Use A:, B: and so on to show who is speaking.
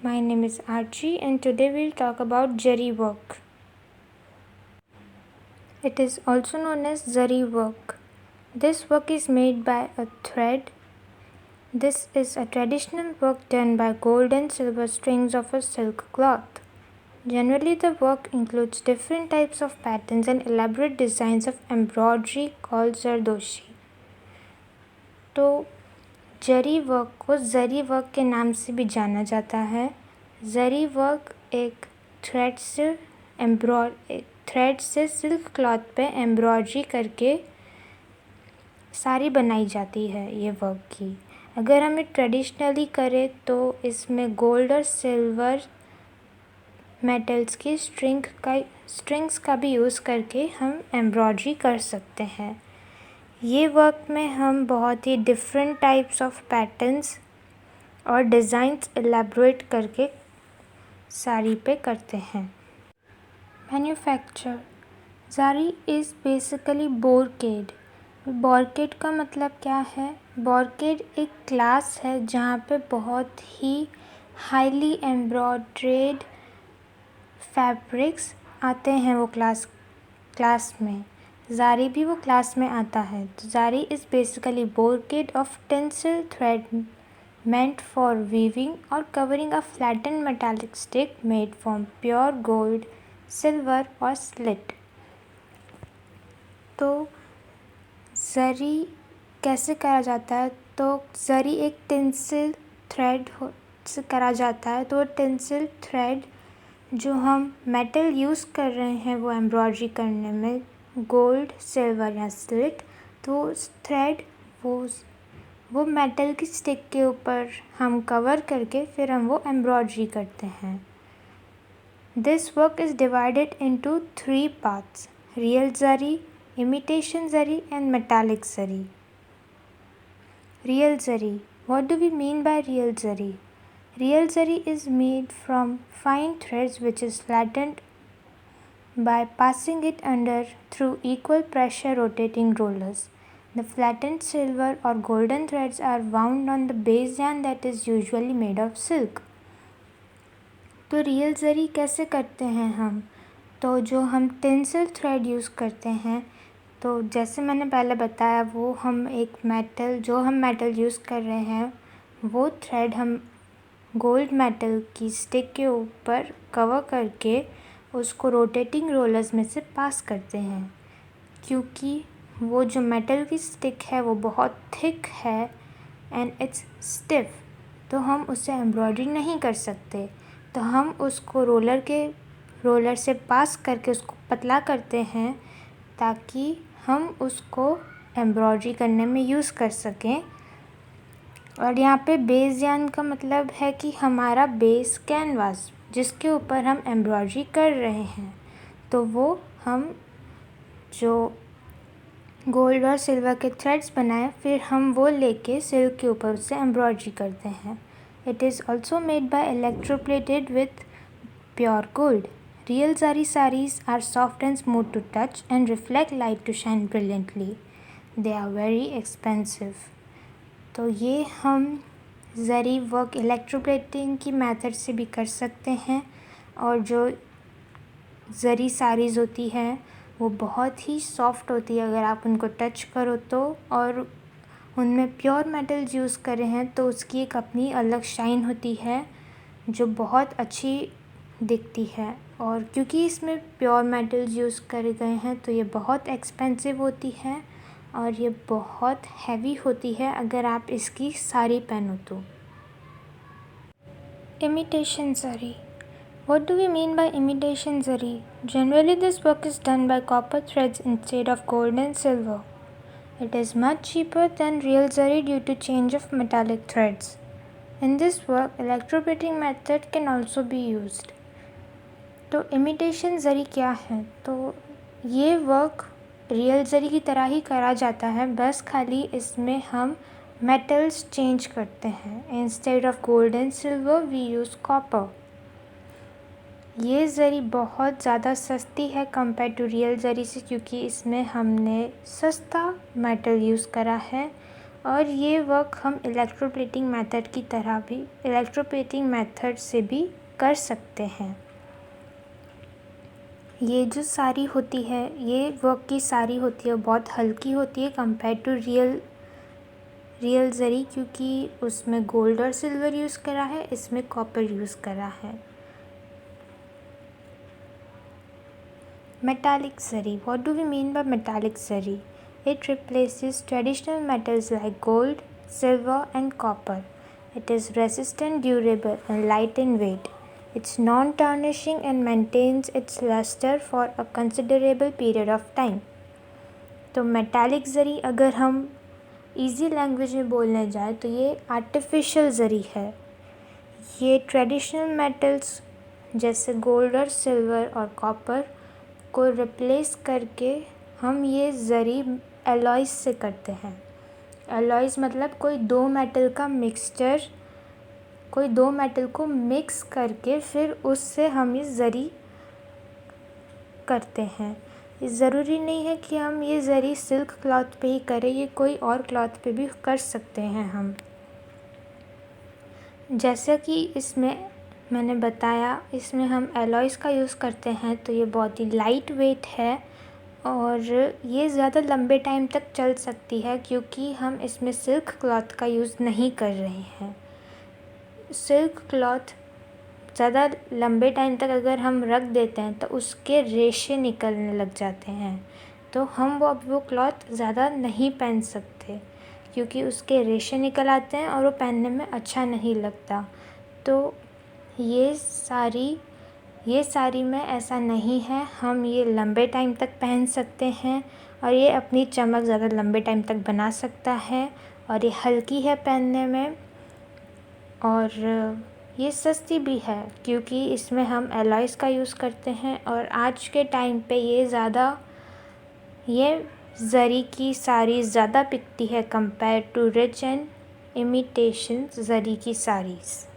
A: my name is Archie and today we'll talk about Zari work. It is also known as Zari work. This work is made by a thread. This is a traditional work done by gold and silver strings of a silk cloth. Generally, the work includes different types of patterns and elaborate designs of embroidery called zardoshi. तो जरी work को जरी work के नाम से भी जाना जाता है। जरी work एक थ्रेड से सिल्क क्लॉथ पे एम्ब्रॉयडरी करके साड़ी बनाई जाती है ये वर्क की। अगर हमें ट्रेडिशनली करें तो इसमें गोल्ड और सिल्वर मेटल्स की स्ट्रिंग्स का भी यूज़ करके हम एम्ब्रॉयडरी कर सकते हैं। ये वर्क में हम बहुत ही डिफरेंट टाइप्स ऑफ पैटर्न्स और डिज़ाइंस एलैबोरेट करके साड़ी पे करते हैं। मैन्युफैक्चर ज़ारी इज़ बेसिकली बोरकेड। बोरकेड का मतलब क्या है? बोरकेड एक क्लास है जहाँ पे बहुत ही हाईली एम्ब्रॉयड्रेड फैब्रिक्स आते हैं वो क्लास में। ज़ारी भी वो क्लास में आता है। तो zari is basically brocade of tinsel thread meant for weaving or covering a flattened metallic stick made from pure gold, silver or slit. तो ज़री कैसे करा जाता है? तो ज़री एक टेंसिल थ्रेड से करा जाता है। तो टेंसिल थ्रेड जो हम मेटल यूज़ कर रहे हैं वो एम्ब्रॉयडरी करने में, गोल्ड, सिल्वर या स्लिट, तो थ्रेड वो मेटल की स्टिक के ऊपर हम कवर करके फिर हम वो एम्ब्रॉयडरी करते हैं। This work is divided into 3 parts: real zari, imitation zari and metallic zari. Real zari, what do we mean by real zari? Real zari is made from fine threads which is flattened by passing it under through equal pressure rotating rollers. The flattened silver or golden threads are wound on the base yarn that is usually made of silk. तो real ज़री कैसे करते हैं हम? तो जो हम tensile thread use करते हैं, तो जैसे मैंने पहले बताया वो हम जो हम मेटल यूज़ कर रहे हैं वो थ्रेड हम गोल्ड मेटल की स्टिक के ऊपर कवर करके उसको रोटेटिंग रोलर्स में से पास करते हैं। क्योंकि वो जो मेटल की स्टिक है वो बहुत थिक है एंड इट्स स्टिफ, तो हम उससे एम्ब्रॉयडरी नहीं कर सकते। तो हम उसको रोलर से पास करके उसको पतला करते हैं ताकि हम उसको एम्ब्रॉयडरी करने में यूज़ कर सकें। और यहाँ पे बेस यार्न का मतलब है कि हमारा बेस कैनवास जिसके ऊपर हम एम्ब्रॉयडरी कर रहे हैं, तो वो हम जो गोल्ड और सिल्वर के थ्रेड्स बनाए फिर हम वो लेके सिल्क के ऊपर उससे एम्ब्रॉयडरी करते हैं। It is also made by electroplated with pure gold. Real ज़ारी sarees are soft and smooth to touch and reflect light to shine brilliantly. They are very expensive. तो ये हम ज़री वर्क इलेक्ट्रोप्लेटिंग की मेथड से भी कर सकते हैं। और जो ज़री साड़ीज़ होती हैं वो बहुत ही सॉफ्ट होती है अगर आप उनको टच करो तो, और उनमें प्योर मेटल्स यूज़ करे हैं तो उसकी एक अपनी अलग शाइन होती है जो बहुत अच्छी दिखती है। और क्योंकि इसमें प्योर मेटल्स यूज़ करे गए हैं तो ये बहुत एक्सपेंसिव होती है और ये बहुत हैवी होती है अगर आप इसकी साड़ी पहनो तो। Imitation zari, what do we mean by imitation zari? Generally this work is done by copper threads instead of gold and silver. It is much cheaper than real zari due to change of metallic threads. In this work, electroplating method can also be used. तो imitation ज़री क्या है? तो ये work real ज़री की तरह ही करा जाता है, बस खाली इसमें हम मेटल्स चेंज करते हैं। Instead of gold and silver we use copper. ये ज़री बहुत ज़्यादा सस्ती है कंपेयर टू रियल ज़री से, क्योंकि इसमें हमने सस्ता मेटल यूज़ करा है और ये वर्क हम इलेक्ट्रोप्लेटिंग मेथड से भी कर सकते हैं। ये जो सारी होती है, ये वर्क की सारी होती है, बहुत हल्की होती है कंपेयर टू रियल ज़री, क्योंकि उसमें गोल्ड और सिल्वर यूज़ करा है, इसमें कॉपर यूज़ करा है। Metallic zari. What do we mean by metallic zari? It replaces traditional metals like gold, silver, and copper. It is resistant, durable, and light in weight. It's non-tarnishing and maintains its luster for a considerable period of time. तो metallic ज़री अगर हम easy language में बोलने जाए तो ये artificial ज़री है। ये ट्रेडिशनल मेटल्स जैसे गोल्ड और सिल्वर और कॉपर को रिप्लेस करके हम ये ज़री एलॉयज़ से करते हैं। एलॉयज़ मतलब कोई दो मेटल को मिक्स करके फिर उससे हम ये ज़री करते हैं। ये ज़रूरी नहीं है कि हम ये ज़री सिल्क क्लॉथ पे ही करें, ये कोई और क्लॉथ पे भी कर सकते हैं हम। जैसा कि इसमें मैंने बताया, इसमें हम एलॉयज़ का यूज़ करते हैं, तो ये बहुत ही लाइट वेट है और ये ज़्यादा लंबे टाइम तक चल सकती है क्योंकि हम इसमें सिल्क क्लॉथ का यूज़ नहीं कर रहे हैं। सिल्क क्लॉथ ज़्यादा लंबे टाइम तक अगर हम रख देते हैं तो उसके रेशे निकलने लग जाते हैं, तो हम वो क्लॉथ ज़्यादा नहीं पहन सकते क्योंकि उसके रेशे निकल आते हैं और वो पहनने में अच्छा नहीं लगता। तो ये साड़ी में ऐसा नहीं है, हम ये लंबे टाइम तक पहन सकते हैं और ये अपनी चमक ज़्यादा लंबे टाइम तक बना सकता है और ये हल्की है पहनने में और ये सस्ती भी है क्योंकि इसमें हम एलॉयज़ का यूज़ करते हैं और आज के टाइम पे ये ज़री की साड़ी ज़्यादा बिकती है compare to rich and imitation zari की साड़ीज़।